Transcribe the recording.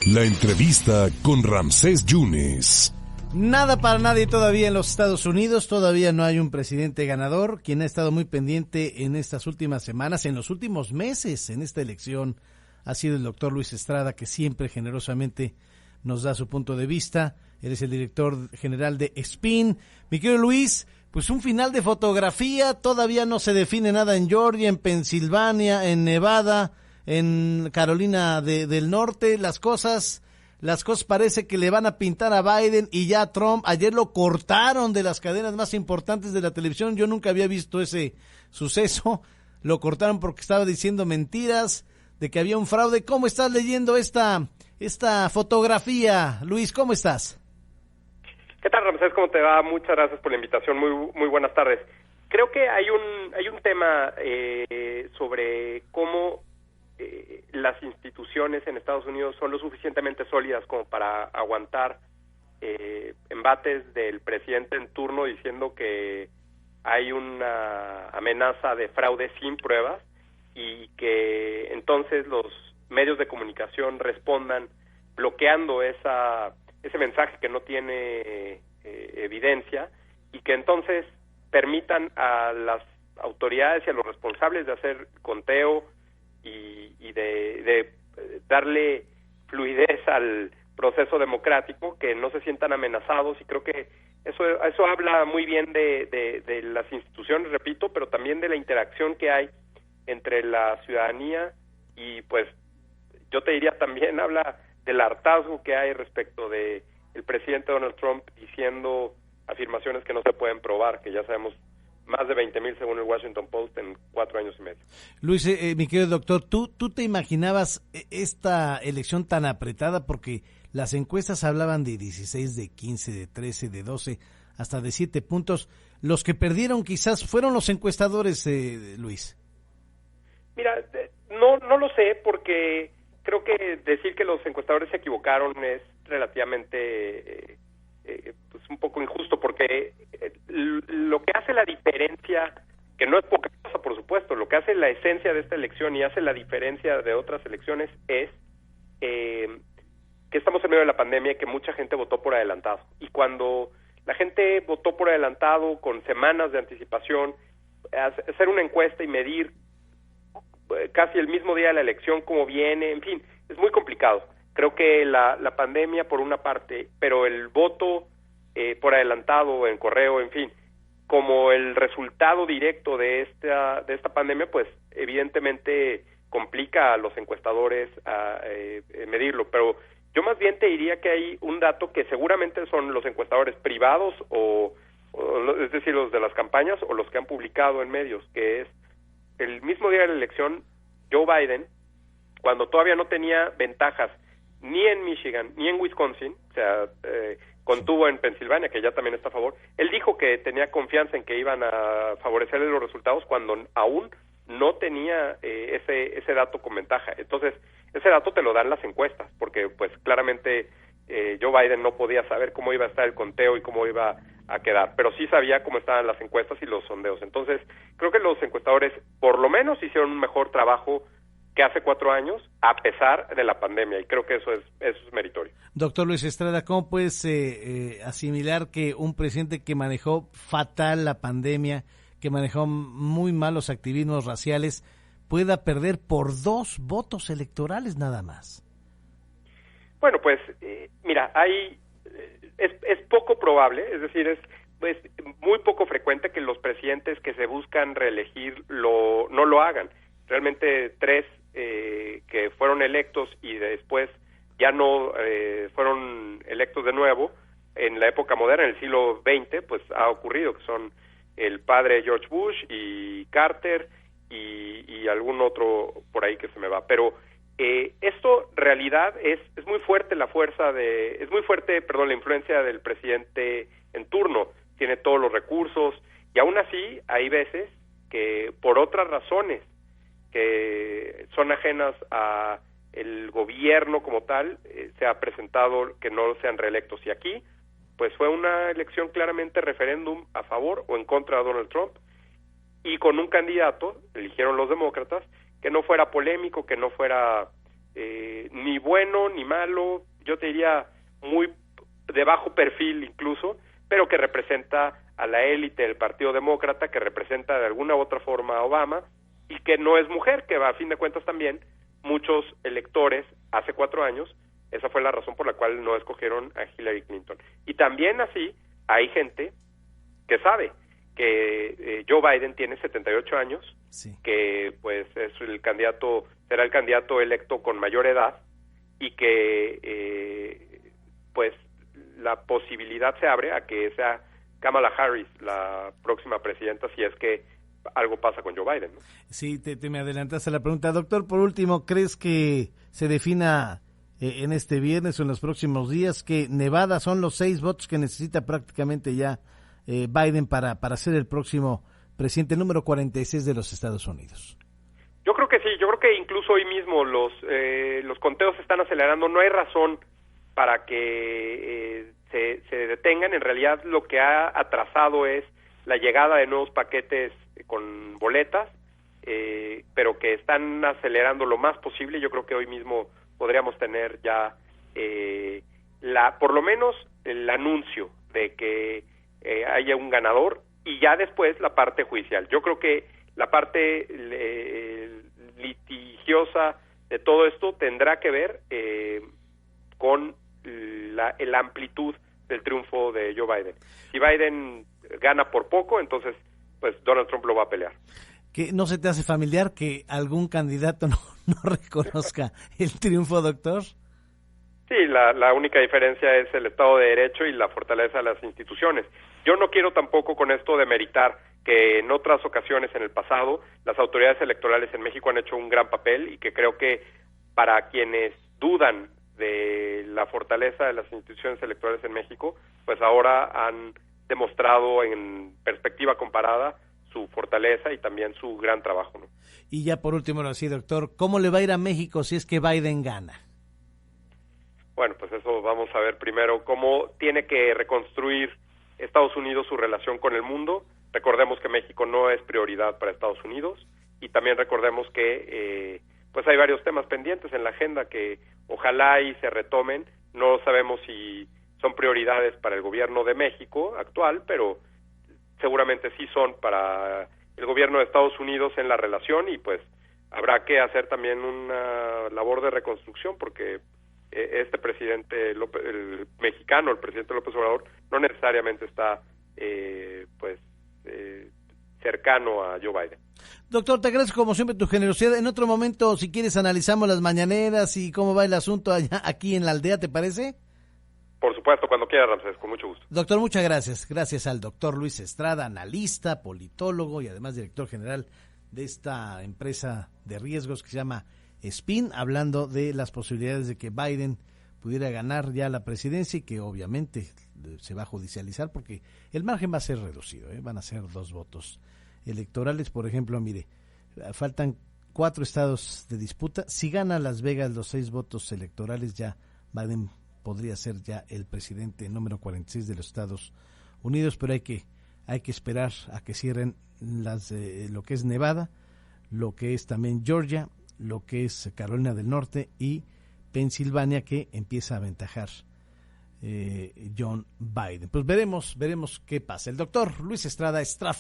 La entrevista con Ramsés Yunes. Nada para nadie todavía en los Estados Unidos, todavía no hay un presidente ganador. Quien ha estado muy pendiente en estas últimas semanas, en los últimos meses en esta elección, ha sido el doctor Luis Estrada, que siempre generosamente nos da su punto de vista. Él es el director general de Spin. Mi querido Luis, pues un final de fotografía, todavía no se define nada en Georgia, en Pensilvania, en Nevada, en Carolina del Norte. Las cosas parece que le van a pintar a Biden y ya a Trump. Ayer lo cortaron de las cadenas más importantes de la televisión. Yo nunca había visto ese suceso. Lo cortaron porque estaba diciendo mentiras de que había un fraude. ¿Cómo estás leyendo esta fotografía, Luis? ¿Cómo estás? ¿Qué tal, Ramsés? ¿Cómo te va? Muchas gracias por la invitación. Muy buenas tardes. Creo que hay un tema sobre cómo las instituciones en Estados Unidos son lo suficientemente sólidas como para aguantar embates del presidente en turno diciendo que hay una amenaza de fraude sin pruebas y que entonces los medios de comunicación respondan bloqueando ese mensaje que no tiene evidencia, y que entonces permitan a las autoridades y a los responsables de hacer conteo y de darle fluidez al proceso democrático, que no se sientan amenazados. Y creo que eso habla muy bien de las instituciones, repito, pero también de la interacción que hay entre la ciudadanía, y pues yo te diría también habla del hartazgo que hay respecto de el presidente Donald Trump diciendo afirmaciones que no se pueden probar, que ya sabemos más de 20,000 según el Washington Post en 4 años y medio. Luis, mi querido doctor, ¿tú te imaginabas esta elección tan apretada? Porque las encuestas hablaban de 16, de 15, de 13, de 12, hasta de 7 puntos. Los que perdieron quizás fueron los encuestadores, Luis. Mira, no lo sé, porque creo que decir que los encuestadores se equivocaron es relativamente pues un poco injusto, porque lo que hace la diferencia, que no es poca cosa por supuesto, lo que hace la esencia de esta elección y hace la diferencia de otras elecciones es que estamos en medio de la pandemia y que mucha gente votó por adelantado. Y cuando la gente votó por adelantado con semanas de anticipación, hacer una encuesta y medir casi el mismo día de la elección cómo viene, en fin, es muy complicado. Creo que la pandemia por una parte, pero el voto por adelantado, en correo, en fin, como el resultado directo de esta pandemia, pues evidentemente complica a los encuestadores a medirlo. Pero yo más bien te diría que hay un dato que seguramente son los encuestadores privados o es decir, los de las campañas o los que han publicado en medios, que es el mismo día de la elección, Joe Biden, cuando todavía no tenía ventajas ni en Michigan ni en Wisconsin, o sea, contuvo en Pensilvania, que ya también está a favor, él dijo que tenía confianza en que iban a favorecerle los resultados cuando aún no tenía ese dato con ventaja. Entonces, ese dato te lo dan las encuestas, porque pues claramente Joe Biden no podía saber cómo iba a estar el conteo y cómo iba a quedar, pero sí sabía cómo estaban las encuestas y los sondeos. Entonces, creo que los encuestadores por lo menos hicieron un mejor trabajo que hace 4 años, a pesar de la pandemia, y creo que eso es meritorio. Doctor Luis Estrada, ¿cómo puedes asimilar que un presidente que manejó fatal la pandemia, que manejó muy mal los activismos raciales, pueda perder por 2 votos electorales nada más? Bueno, pues, mira, es poco probable, es decir, es muy poco frecuente que los presidentes que se buscan reelegir no lo hagan. Realmente 3 que fueron electos y después ya no fueron electos de nuevo en la época moderna, en el siglo XX, pues ha ocurrido, que son el padre George Bush y Carter y algún otro por ahí que se me va. Pero esto en realidad es muy fuerte la influencia del presidente en turno. Tiene todos los recursos y aún así hay veces que por otras razones que son ajenas a el gobierno como tal, se ha presentado que no sean reelectos. Y aquí, pues fue una elección claramente referéndum a favor o en contra de Donald Trump, y con un candidato, eligieron los demócratas, que no fuera polémico, que no fuera ni bueno ni malo, yo te diría muy de bajo perfil incluso, pero que representa a la élite del Partido Demócrata, que representa de alguna u otra forma a Obama, y que no es mujer, que a fin de cuentas también muchos electores hace 4 años, esa fue la razón por la cual no escogieron a Hillary Clinton. Y también así hay gente que sabe que Joe Biden tiene 78 años, sí, que pues es será el candidato electo con mayor edad, y que pues la posibilidad se abre a que sea Kamala Harris la próxima presidenta, si es que algo pasa con Joe Biden, ¿no? Sí, te me adelantaste a la pregunta. Doctor, por último, ¿crees que se defina en este viernes o en los próximos días que Nevada son los 6 votos que necesita prácticamente ya Biden para ser el próximo presidente número 46 de los Estados Unidos? Yo creo que sí, yo creo que incluso hoy mismo los conteos se están acelerando, no hay razón para que se detengan. En realidad lo que ha atrasado es la llegada de nuevos paquetes con boletas, pero que están acelerando lo más posible. Yo creo que hoy mismo podríamos tener ya por lo menos el anuncio de que haya un ganador, y ya después la parte judicial. Yo creo que la parte litigiosa de todo esto tendrá que ver con la amplitud del triunfo de Joe Biden. Si Biden gana por poco, entonces pues Donald Trump lo va a pelear. ¿Que no se te hace familiar que algún candidato no reconozca el triunfo, doctor? Sí, la única diferencia es el Estado de Derecho y la fortaleza de las instituciones. Yo no quiero tampoco con esto demeritar que en otras ocasiones en el pasado las autoridades electorales en México han hecho un gran papel, y que creo que para quienes dudan de la fortaleza de las instituciones electorales en México, pues ahora han demostrado en perspectiva comparada su fortaleza y también su gran trabajo, ¿no? Y ya por último, ahora sí, doctor, ¿cómo le va a ir a México si es que Biden gana? Bueno, pues eso vamos a ver primero, cómo tiene que reconstruir Estados Unidos su relación con el mundo. Recordemos que México no es prioridad para Estados Unidos, y también recordemos que pues hay varios temas pendientes en la agenda que ojalá y se retomen. No sabemos si son prioridades para el gobierno de México actual, pero seguramente sí son para el gobierno de Estados Unidos en la relación, y pues habrá que hacer también una labor de reconstrucción, porque este presidente el mexicano, el presidente López Obrador, no necesariamente está cercano a Joe Biden. Doctor, te agradezco como siempre tu generosidad. En otro momento, si quieres, analizamos las mañaneras y cómo va el asunto allá aquí en la aldea, ¿te parece? Por supuesto, cuando quiera, Ramsés, con mucho gusto. Doctor, muchas gracias. Gracias al doctor Luis Estrada, analista, politólogo y además director general de esta empresa de riesgos que se llama Spin, hablando de las posibilidades de que Biden pudiera ganar ya la presidencia, y que obviamente se va a judicializar porque el margen va a ser reducido, van a ser 2 votos electorales. Por ejemplo, mire, faltan 4 estados de disputa. Si gana Las Vegas los 6 votos electorales, ya Biden podría ser ya el presidente número 46 de los Estados Unidos, pero hay que esperar a que cierren lo que es Nevada, lo que es también Georgia, lo que es Carolina del Norte y Pensilvania, que empieza a aventajar John Biden. Pues veremos qué pasa. El doctor Luis Estrada, Stratford.